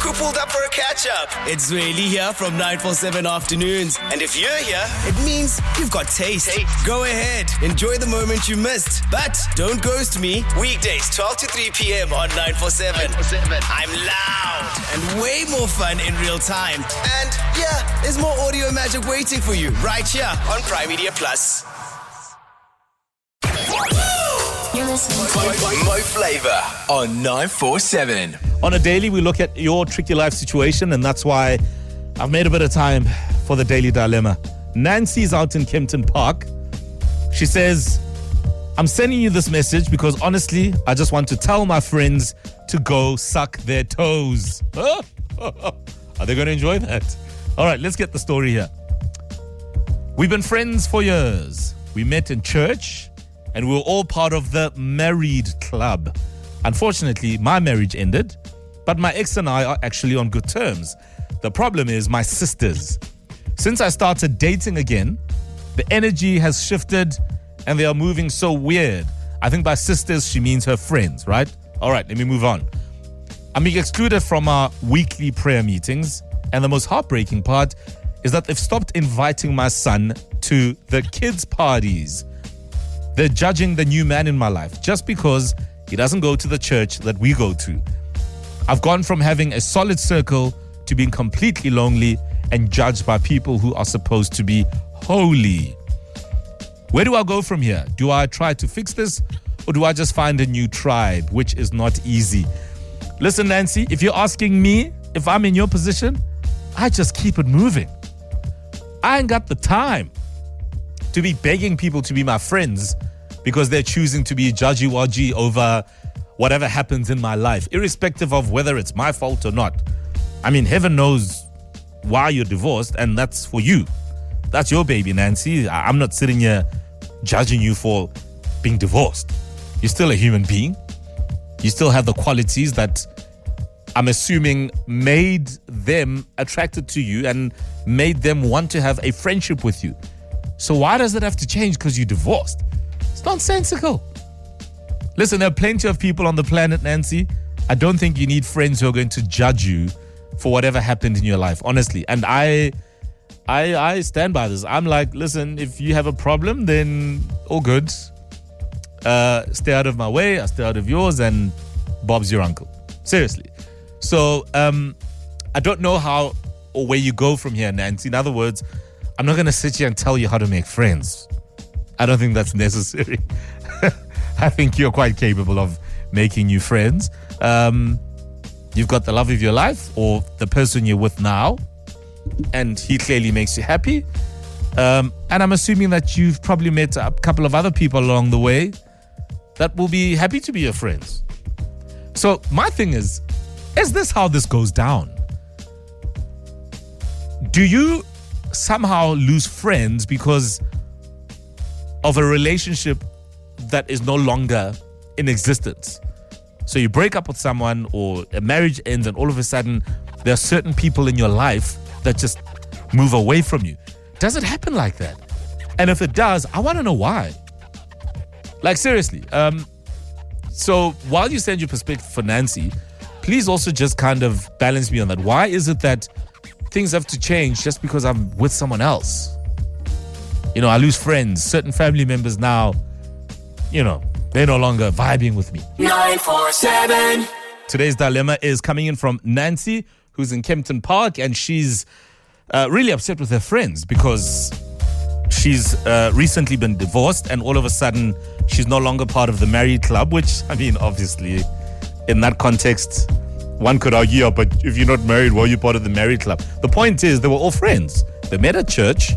crew pulled up for a catch-up. It's really here from 947 Afternoons. And if you're here, it means you've got taste. Go ahead, enjoy the moment you missed. But don't ghost me. Weekdays, 12 to 3 p.m. on 947. I'm loud and way more fun in real time. And yeah, there's more audio magic waiting for you right here on Prime Media Plus. You're listening to Mo Flava on 947. On a daily, we look at your tricky life situation, and that's why I've made a bit of time for the Daily Dilemma. Nancy's out in Kempton Park. She says, I'm sending you this message because honestly, I just want to tell my friends to go suck their toes. Are they going to enjoy that? All right, let's get the story here. We've been friends for years. We met in church and we were all part of the married club. Unfortunately, my marriage ended, but my ex and I are actually on good terms. The problem is my sisters. Since I started dating again, the energy has shifted and they are moving so weird. I think by sisters, she means her friends, right? All right, let me move on. I'm being excluded from our weekly prayer meetings, and the most heartbreaking part is that they've stopped inviting my son to the kids' parties. They're judging the new man in my life just because he doesn't go to the church that we go to. I've gone from having a solid circle to being completely lonely and judged by people who are supposed to be holy. Where do I go from here? Do I try to fix this or do I just find a new tribe, which is not easy? Listen, Nancy, if you're asking me if I'm in your position, I just keep it moving. I ain't got the time to be begging people to be my friends because they're choosing to be judgy-wudgy over whatever happens in my life, irrespective of whether it's my fault or not. I mean, heaven knows why you're divorced, and that's for you. That's your baby, Nancy. I'm not sitting here judging you for being divorced. You're still a human being. You still have the qualities that I'm assuming made them attracted to you and made them want to have a friendship with you. So why does it have to change because you're divorced? It's nonsensical. Listen, there are plenty of people on the planet, Nancy. I don't think you need friends who are going to judge you for whatever happened in your life, honestly. And I stand by this. I'm like, listen, if you have a problem, then all good. Stay out of my way, I stay out of yours, and Bob's your uncle. Seriously. So I don't know how or where you go from here, Nancy. In other words, I'm not going to sit here and tell you how to make friends. I don't think that's necessary. I think you're quite capable of making new friends. You've got the love of your life or the person you're with now, and he clearly makes you happy. And I'm assuming that you've probably met a couple of other people along the way that will be happy to be your friends. So my thing is this how this goes down? Do you somehow lose friends because of a relationship that is no longer in existence? So you break up with someone or a marriage ends and all of a sudden there are certain people in your life that just move away from you. Does it happen like that? And if it does, I want to know why. Like seriously. So while you send your perspective for Nancy, please also just kind of balance me on that. Why is it that things have to change just because I'm with someone else? You know, I lose friends. Certain family members now, you know, they're no longer vibing with me. 947. Today's dilemma is coming in from Nancy, who's in Kempton Park, and she's really upset with her friends because she's recently been divorced and all of a sudden she's no longer part of the married club, which, I mean, obviously, in that context, one could argue, but if you're not married, why are you part of the married club? The point is they were all friends. They met at church,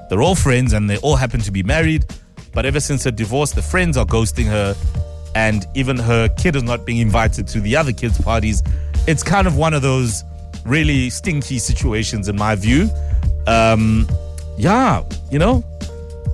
they're all friends, and they all happen to be married. But ever since her divorce, the friends are ghosting her, and even her kid is not being invited to the other kids' parties. It's kind of one of those really stinky situations in my view. Yeah, you know,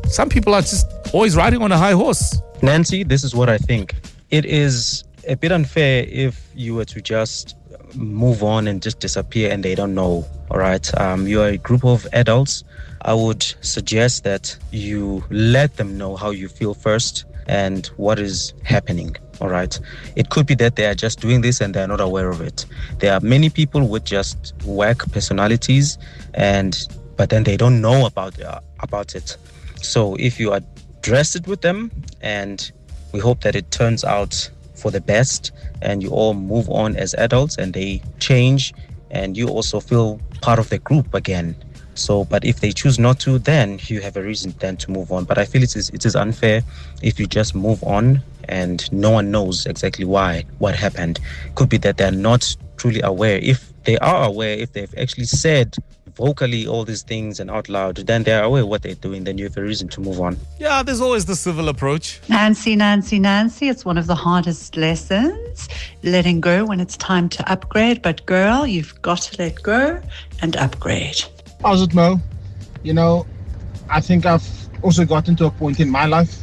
some people are just always riding on a high horse. Nancy, this is what I think. It is a bit unfair if you were to just move on and just disappear and they don't know, all right? You're a group of adults. I would suggest that you let them know how you feel first. and what is happening. All right. It could be that they are just doing this and they're not aware of it. There are many people with just whack personalities, but then they don't know about it. So if you address it with them, and we hope that it turns out for the best, and you all move on as adults and they change, and you also feel part of the group again. So, but if they choose not to, then you have a reason then to move on. But I feel it is unfair if you just move on and no one knows exactly what happened. Could be that they're not truly aware. If they are aware, if they've actually said vocally all these things and out loud, then they're aware of what they're doing, then you have a reason to move on. Yeah, there's always the civil approach. Nancy, it's one of the hardest lessons, letting go when it's time to upgrade. But girl, you've got to let go and upgrade. How's it, Mo? You know, I think I've also gotten to a point in my life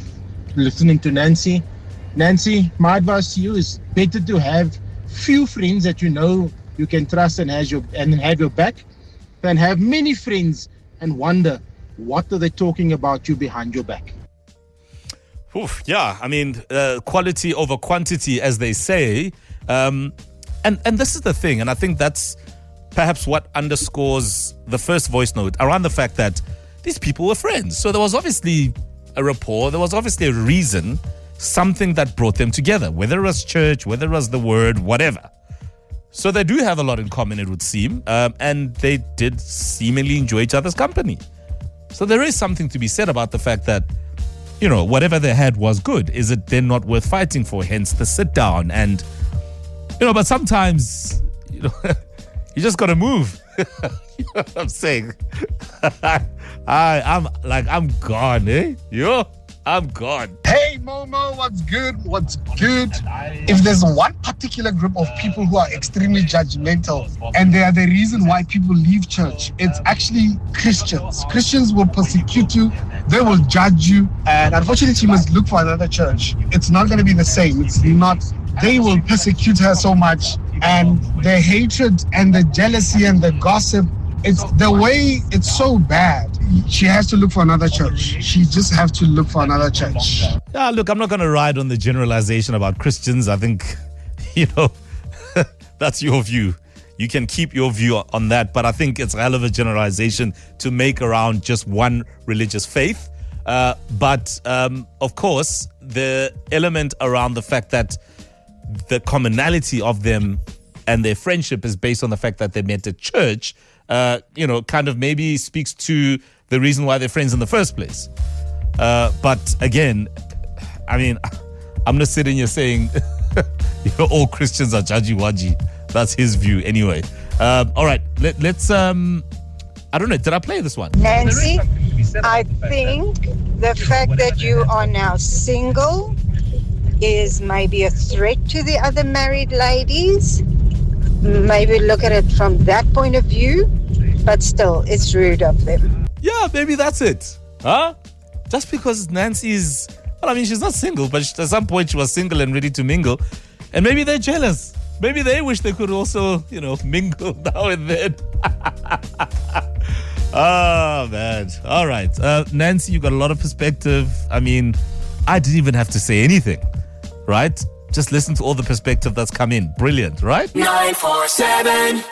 listening to Nancy. Nancy, my advice to you is better to have few friends that you know you can trust and have your back than have many friends and wonder what are they talking about you behind your back. Oof, yeah, I mean, quality over quantity, as they say. And this is the thing, and I think that's perhaps what underscores the first voice note around the fact that these people were friends. So there was obviously a rapport, there was obviously a reason, something that brought them together, whether it was church, whether it was the word, whatever. So they do have a lot in common, it would seem, and they did seemingly enjoy each other's company. So there is something to be said about the fact that, you know, whatever they had was good. Is it then not worth fighting for? Hence the sit down. And, you know, but sometimes, you know, you just got to move. You know what I'm saying? I'm gone, eh? Yo, I'm gone. Hey, Momo, what's good? What's good? If there's one particular group of people who are extremely judgmental and they are the reason why people leave church, it's actually Christians. Christians will persecute you. They will judge you. And unfortunately, you must look for another church. It's not going to be the same. It's not. They will persecute her so much. And the hatred and the jealousy and the gossip, it's the way it's so bad. She has to look for another church. She just has to look for another church. Yeah, look, I'm not going to ride on the generalization about Christians. I think, you know, that's your view. You can keep your view on that, but I think it's a hell of a generalization to make around just one religious faith. But of course, the element around the fact that the commonality of them and their friendship is based on the fact that they met at church, you know, kind of maybe speaks to the reason why they're friends in the first place. But again, I mean, I'm not sitting here saying you know, all Christians are judgy-wudgy. That's his view anyway. All right, let's, I don't know, did I play this one? Nancy, I think the fact that you are now single is maybe a threat to the other married ladies. Maybe look at it from that point of view, but still, it's rude of them. Yeah, maybe that's it. Huh? Just because Nancy's, well, I mean, she's not single, but at some point she was single and ready to mingle. And maybe they're jealous. Maybe they wish they could also, you know, mingle now and then. Oh, man. All right. Nancy, you got a lot of perspective. I mean, I didn't even have to say anything, right? Just listen to all the perspective that's come in. Brilliant, right? 947